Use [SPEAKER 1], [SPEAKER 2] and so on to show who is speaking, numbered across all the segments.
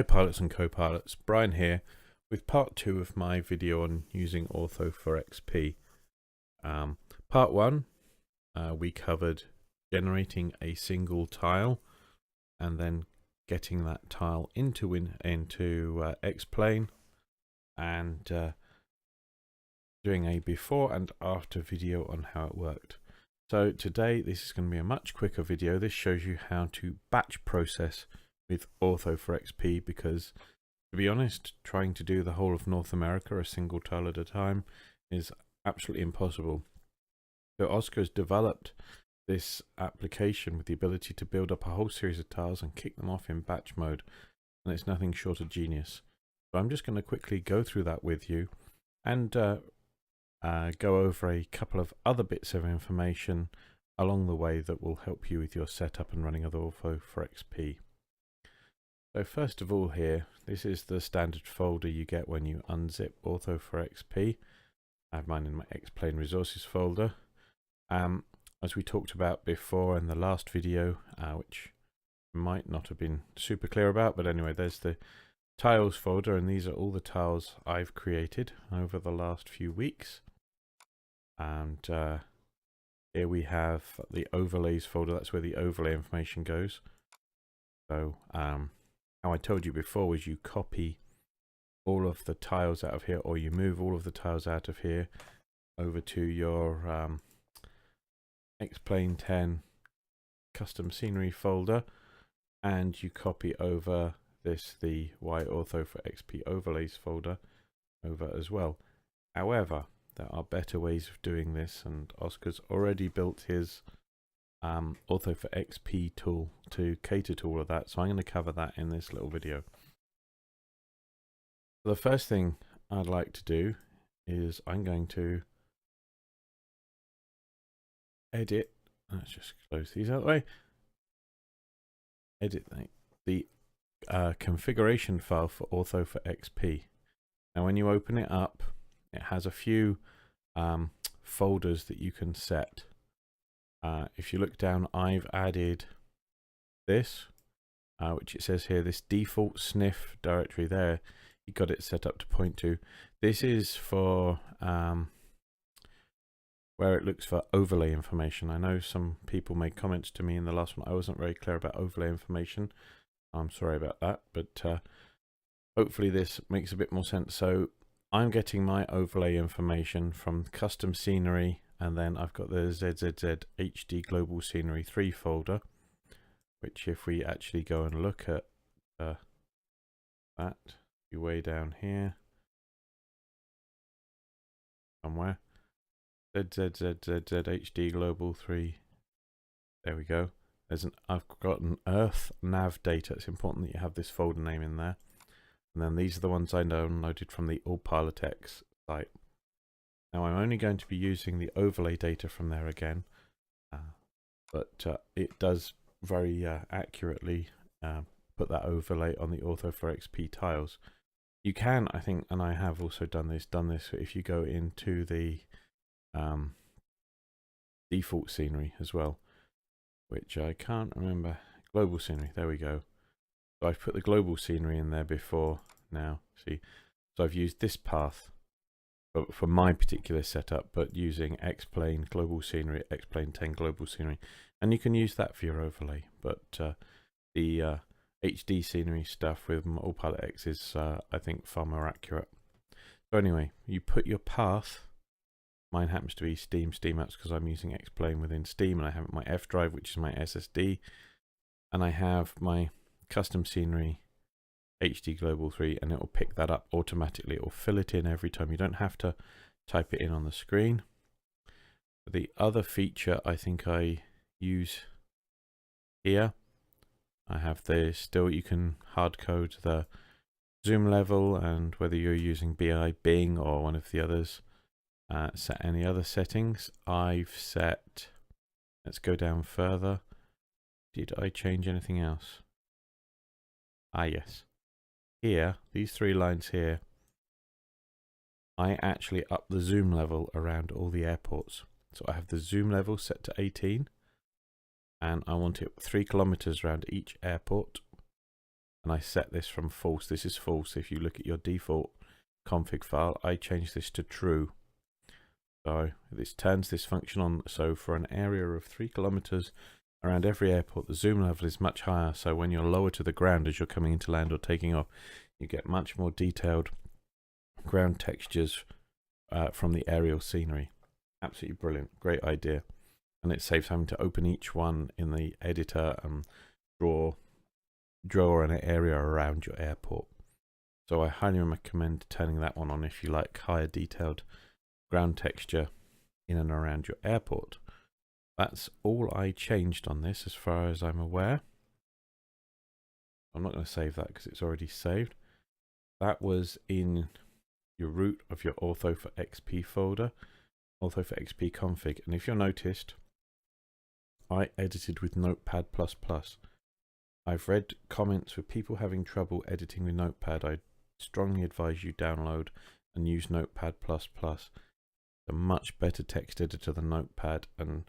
[SPEAKER 1] Hi pilots and co-pilots, Brian here with part 2 of my video on using Ortho4XP. Part 1, we covered generating a single tile and then getting that tile into X-Plane and doing a before and after video on how it worked. So today this is going to be a much quicker video. This shows you how to batch process with Ortho4XP, because to be honest, trying to do the whole of North America a single tile at a time is absolutely impossible. So Oscar's developed this application with the ability to build up a whole series of tiles and kick them off in batch mode, and it's nothing short of genius. So I'm just going to quickly go through that with you and go over a couple of other bits of information along the way that will help you with your setup and running of Ortho4XP. So first of all here, this is the standard folder you get when you unzip Ortho4XP. I have mine in my X-Plane resources folder. As we talked about before in the last video, which might not have been super clear about, but anyway, there's the tiles folder, and these are all the tiles I've created over the last few weeks. And here we have the overlays folder. That's where the overlay information goes. So how I told you before was you copy all of the tiles out of here, or you move all of the tiles out of here over to your X-Plane 10 custom scenery folder, and you copy over this the Ortho4XP overlays folder over as well. However, there are better ways of doing this, and Oscar's already built his Ortho4XP tool to cater to all of that, so I'm going to cover that in this little video. The first thing I'd like to do is I'm going to edit, let's just close these out of the way, edit the configuration file for Ortho4XP. Now when you open it up, it has a few folders that you can set. If you look down, I've added this, which it says here, this default sniff directory there. You got it set up to point to. This is for where it looks for overlay information. I know some people made comments to me in the last one. I wasn't very clear about overlay information. I'm sorry about that, but hopefully this makes a bit more sense. So I'm getting my overlay information from custom scenery, and then I've got the ZZZ HD Global Scenery 3 folder, which if we actually go and look at that, be way down here somewhere, ZZZZZ HD Global 3, there we go. I've got an Earth nav data. It's important that you have this folder name in there. And then these are the ones I downloaded from the AllPilotX site. Now I'm only going to be using the overlay data from there again, but it does very accurately put that overlay on the Ortho4XP tiles. You can, I think, and I have also done this if you go into the default scenery as well, which I can't remember. Global scenery, there we go. So I've put the global scenery in there before now, see. So I've used this path for my particular setup, but using X-Plane global scenery, X-Plane 10 global scenery, and you can use that for your overlay. But the HD scenery stuff with AllPilotX is, I think, far more accurate. So anyway, you put your path. Mine happens to be Steam apps because I'm using X-Plane within Steam, and I have my F drive, which is my SSD, and I have my custom scenery HD Global 3, and it will pick that up automatically. It will fill it in every time. You don't have to type it in on the screen. The other feature I think I use here, I have this still, you can hard code the zoom level, and whether you're using Bing or one of the others, set any other settings. I've set, let's go down further. Did I change anything else? Ah, yes. Here, these 3 lines here, I actually up the zoom level around all the airports. So I have the zoom level set to 18, and I want it 3 kilometers around each airport. and I set this from false. This is false. If you look at your default config file, I change this to true. So this turns this function on. So for an area of 3 kilometers around every airport, the zoom level is much higher. So when you're lower to the ground as you're coming into land or taking off, you get much more detailed ground textures from the aerial scenery. Absolutely brilliant. Great idea. And it saves having to open each one in the editor and draw an area around your airport. So I highly recommend turning that one on if you like higher detailed ground texture in and around your airport. That's all I changed on this as far as I'm aware. I'm not going to save that because it's already saved. That was in your root of your Ortho4XP folder, Ortho4XP config. And if you noticed, I edited with Notepad++. I've read comments with people having trouble editing with Notepad. I strongly advise you download and use Notepad++. It's a much better text editor than Notepad and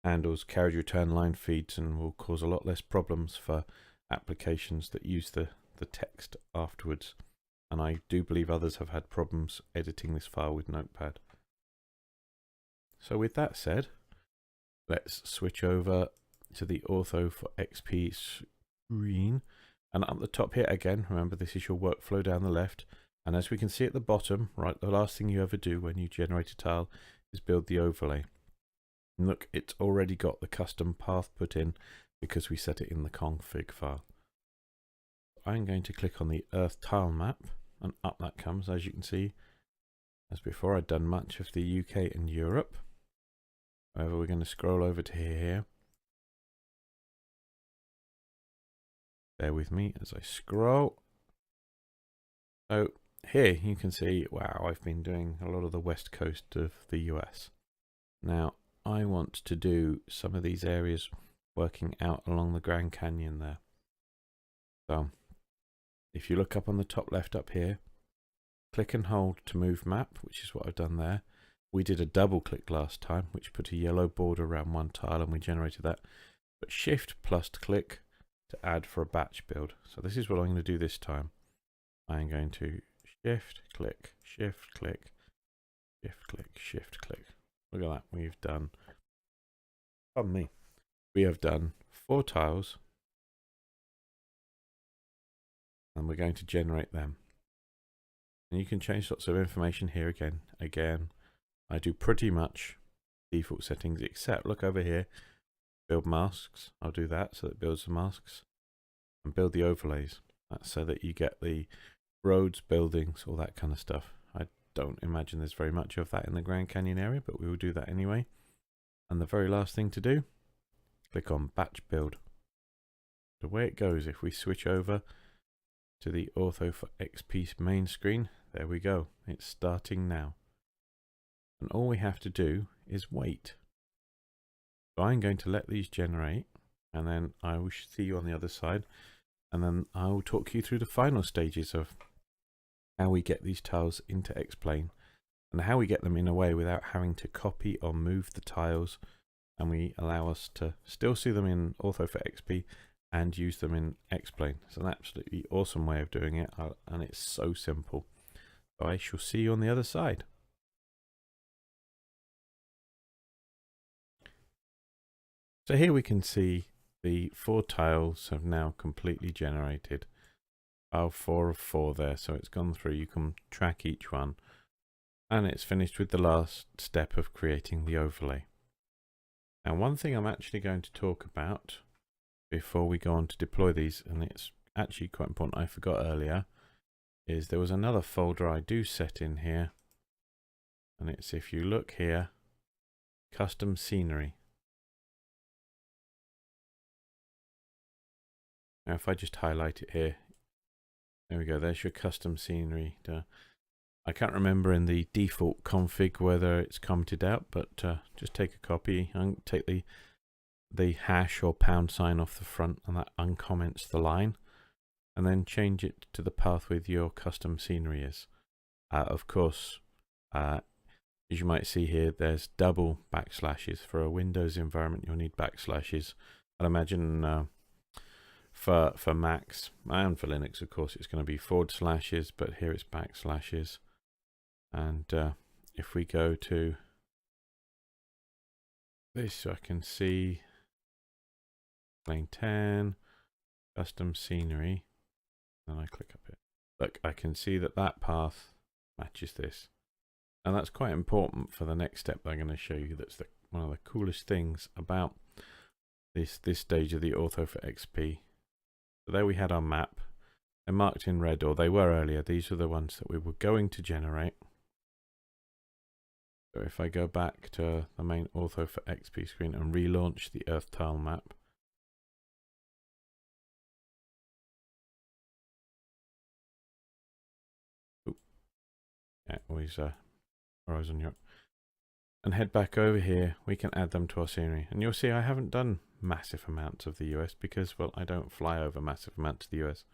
[SPEAKER 1] handles carriage return line feeds and will cause a lot less problems for applications that use the text afterwards. And I do believe others have had problems editing this file with Notepad. So with that said, let's switch over to the Ortho4XP screen. And up the top here again, remember this is your workflow down the left. And as we can see at the bottom, right, the last thing you ever do when you generate a tile is build the overlay. And look, it's already got the custom path put in because we set it in the config file. I'm going to click on the Earth tile map and up that comes. As you can see, as before, I'd done much of the UK and Europe. However, we're going to scroll over to here. Bear with me as I scroll. So here you can see, wow, I've been doing a lot of the west coast of the US. Now I want to do some of these areas working out along the Grand Canyon there. So if you look up on the top left up here, click and hold to move map, which is what I've done there. We did a double click last time, which put a yellow border around one tile and we generated that. But shift plus click to add for a batch build. So this is what I'm going to do this time. I'm going to shift click, shift click, shift click, shift click. Look at that. We've done, pardon me, we have done 4 tiles and we're going to generate them. And you can change lots of information here again. I do pretty much default settings except look over here, build masks. I'll do that so that it builds the masks, and build the overlays. That's so that you get the roads, buildings, all that kind of stuff. I don't imagine there's very much of that in the Grand Canyon area, but we will do that anyway. And the very last thing to do, click on batch build. The way it goes, if we switch over to the Ortho4XP main screen, there we go. It's starting now. And all we have to do is wait. So I'm going to let these generate, and then I will see you on the other side, and then I will talk you through the final stages of how we get these tiles into X-Plane and how we get them in a way without having to copy or move the tiles, and we allow us to still see them in Ortho4XP and use them in X-Plane. It's an absolutely awesome way of doing it, and it's so simple. So I shall see you on the other side. So here we can see the 4 tiles have now completely generated. File 4 of 4 there, so it's gone through. You can track each one, and it's finished with the last step of creating the overlay. Now, one thing I'm actually going to talk about before we go on to deploy these, and it's actually quite important, I forgot earlier, is there was another folder I do set in here, and it's, if you look here, custom scenery. Now if I just highlight it here, there we go, there's your custom scenery. I can't remember in the default config whether it's commented out, but just take a copy and take the hash or pound sign off the front, and that uncomments the line, and then change it to the path with your custom scenery is. Of course, as you might see here, there's double backslashes. For a Windows environment, you'll need backslashes. I'd imagine For Macs and for Linux, of course, it's going to be // but here it's backslashes. And if we go to this, I can see plane 10, custom scenery, and I click up it. Look, I can see that that path matches this. And that's quite important for the next step that I'm going to show you. That's one of the coolest things about this stage of the Ortho4XP. So there we had our map. They're marked in red, or they were earlier. These are the ones that we were going to generate. So if I go back to the main Ortho4XP screen and relaunch the Earth tile map, yeah, always Horizon Europe, and head back over here, we can add them to our scenery. And you'll see I haven't done massive amounts of the US because, well, I don't fly over massive amounts of the US.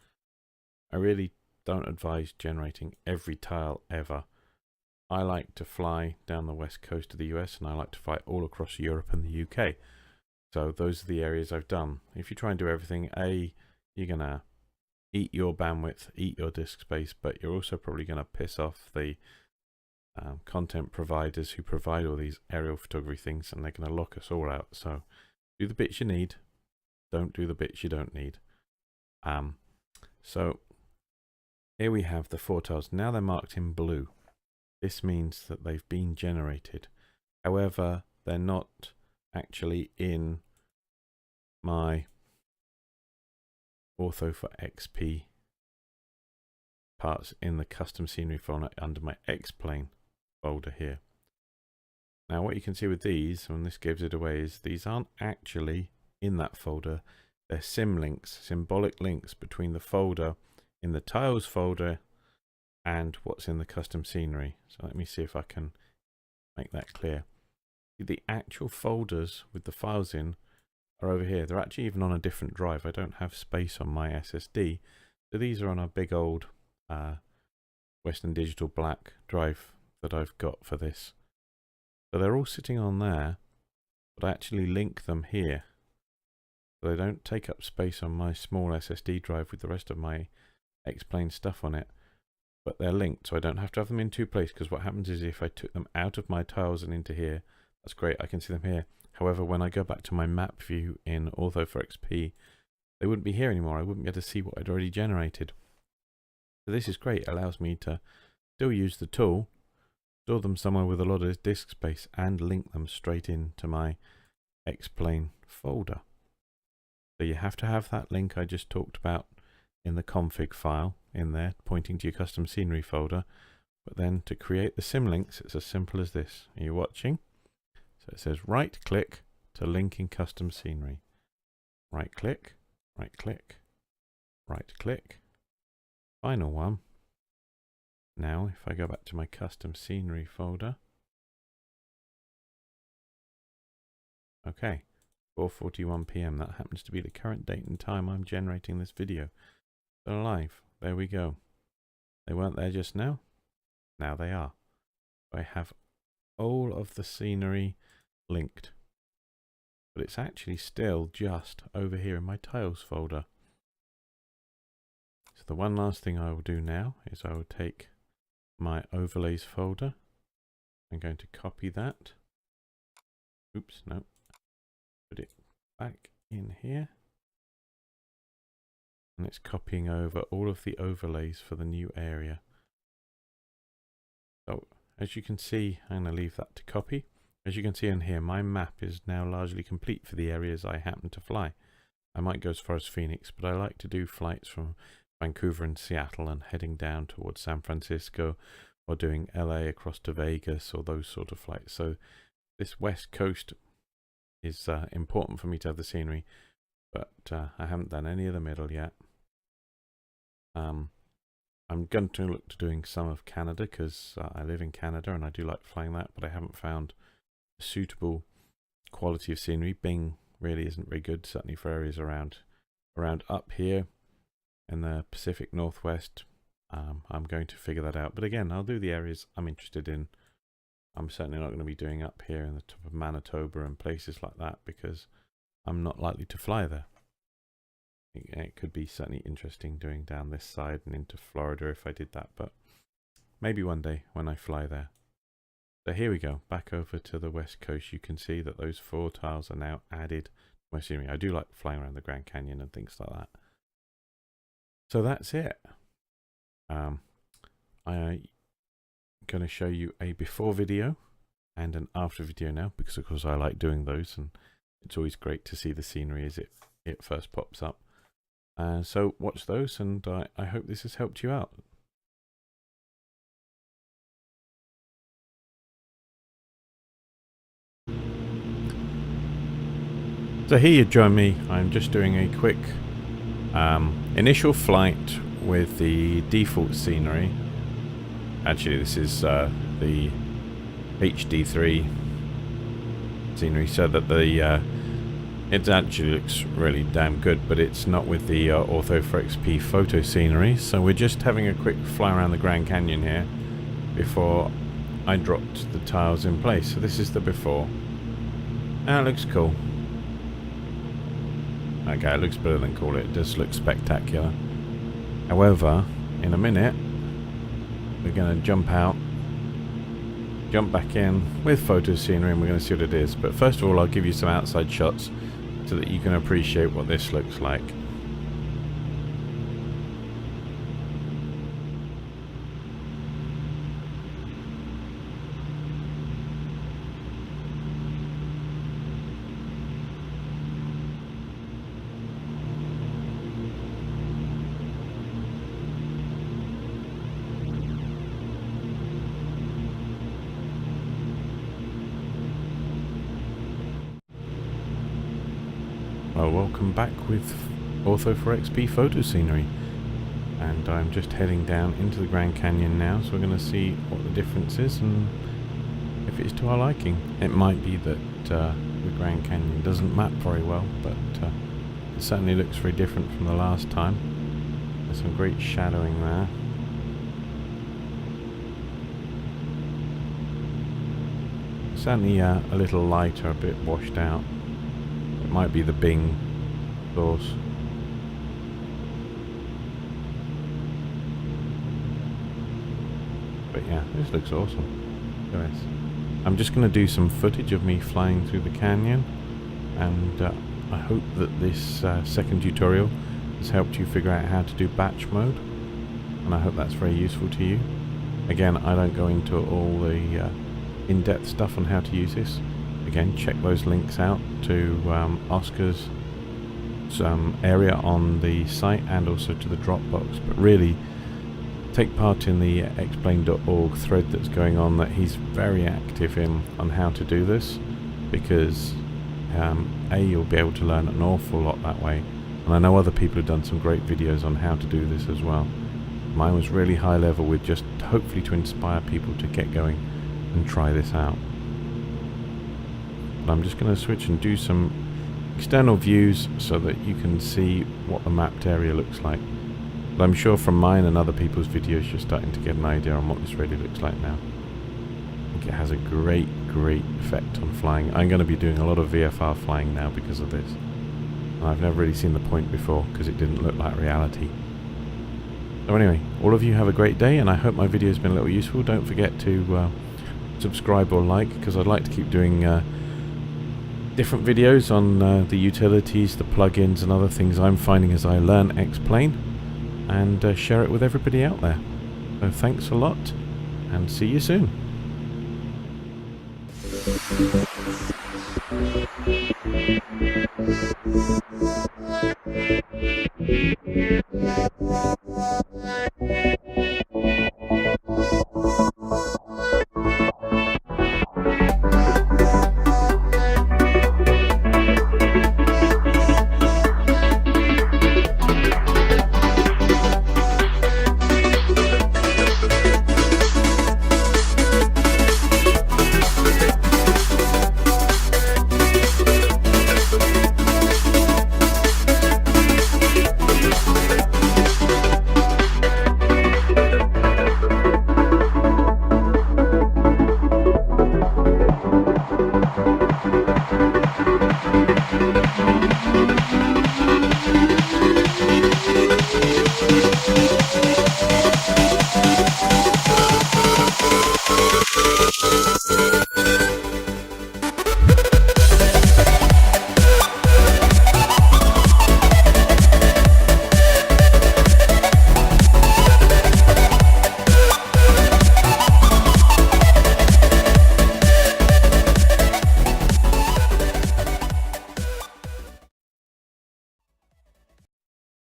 [SPEAKER 1] I really don't advise generating every tile ever. I like to fly down the west coast of the US, and I like to fly all across Europe and the UK. So those are the areas I've done. If you try and do everything, you're going to eat your bandwidth, eat your disk space, but you're also probably going to piss off the content providers who provide all these aerial photography things, and they're going to lock us all out. So do the bits you need, don't do the bits you don't need. So here we have the 4 tiles. Now they're marked in blue. This means that they've been generated. However, they're not actually in my Ortho4XP parts in the custom scenery folder under my X-plane folder here. Now what you can see with these, and this gives it away, is these aren't actually in that folder. They're symlinks, symbolic links between the folder in the tiles folder and what's in the custom scenery. So let me see if I can make that clear. The actual folders with the files in are over here. They're actually even on a different drive. I don't have space on my SSD. So these are on a big old Western Digital black drive that I've got for this. So they're all sitting on there, but I actually link them here. So they don't take up space on my small SSD drive with the rest of my X-plane stuff on it. But they're linked, so I don't have to have them in two places, because what happens is if I took them out of my tiles and into here, that's great, I can see them here. However, when I go back to my map view in Ortho4XP, they wouldn't be here anymore. I wouldn't be able to see what I'd already generated. So this is great. It allows me to still use the tool, store them somewhere with a lot of disk space, and link them straight into my X-plane folder. So you have to have that link I just talked about in the config file in there, pointing to your custom scenery folder. But then to create the symlinks, it's as simple as this. Are you watching? So it says right click to link in custom scenery. Right click, right click, right click. Final one. Now if I go back to my custom scenery folder. Okay, 4:41 PM. That happens to be the current date and time I'm generating this video. They're live. There we go. They weren't there just now. Now they are. I have all of the scenery linked, but it's actually still just over here in my tiles folder. So the one last thing I will do now is I will take my overlays folder. I'm going to copy that. Oops, no. Put it back in here. And it's copying over all of the overlays for the new area. So as you can see, I'm going to leave that to copy. As you can see in here, my map is now largely complete for the areas I happen to fly. I might go as far as Phoenix, but I like to do flights from Vancouver and Seattle and heading down towards San Francisco, or doing LA across to Vegas, or those sort of flights. So this west coast is important for me to have the scenery, but I haven't done any of the middle yet. I'm going to look to doing some of Canada, because I live in Canada and I do like flying that, but I haven't found a suitable quality of scenery. Bing really isn't very good, certainly for areas around up here in the Pacific Northwest. I'm going to figure that out, but again, I'll do the areas I'm interested in. I'm certainly not going to be doing up here in the top of Manitoba and places like that, because I'm not likely to fly there. It could be certainly interesting doing down this side and into Florida if I did that, but maybe one day when I fly there. So here we go, back over to the west coast. You can see that those 4 tiles are now added to my scenery. I do like flying around the Grand Canyon and things like that. So that's it. I'm going to show you a before video and an after video now, because of course I like doing those, and it's always great to see the scenery as it first pops up. So watch those, and I hope this has helped you out. So here you join me. I'm just doing a quick initial flight with the default scenery. Actually, this is the HD3 scenery, so that the it actually looks really damn good, but it's not with the Ortho4XP photo scenery. So we're just having a quick fly around the Grand Canyon here before I dropped the tiles in place. So this is the before. That looks cool. Okay, it looks better than cool. It does look spectacular. However, in a minute, we're going to jump out, jump back in with photo scenery, and we're going to see what it is. But first of all, I'll give you some outside shots so that you can appreciate what this looks like. Well, welcome back with Ortho4XP photo scenery, and I'm just heading down into the Grand Canyon now, so we're going to see what the difference is and if it's to our liking. It might be that the Grand Canyon doesn't map very well, but it certainly looks very different from the last time. There's some great shadowing there. Certainly a little lighter, a bit washed out. It might be the Bing source. But yeah, this looks awesome. Look at this. I'm just going to do some footage of me flying through the canyon, and I hope that this second tutorial has helped you figure out how to do batch mode, and I hope that's very useful to you. Again, I don't go into all the in-depth stuff on how to use this. Again, check those links out to Oscar's area on the site and also to the Dropbox. But really, take part in the explain.org thread that's going on, that he's very active in on how to do this, because you'll be able to learn an awful lot that way. And I know other people have done some great videos on how to do this as well. Mine was really high level, with just hopefully to inspire people to get going and try this out. I'm just going to switch and do some external views so that you can see what the mapped area looks like. But I'm sure from mine and other people's videos you're starting to get an idea on what this really looks like now. I think it has a great effect on flying. I'm going to be doing a lot of VFR flying now because of this. I've never really seen the point before because it didn't look like reality. So anyway, all of you have a great day, and I hope my video has been a little useful. Don't forget to subscribe or like, because I'd like to keep doing different videos on the utilities, the plugins and other things I'm finding as I learn X-Plane, and share it with everybody out there. So thanks a lot, and see you soon.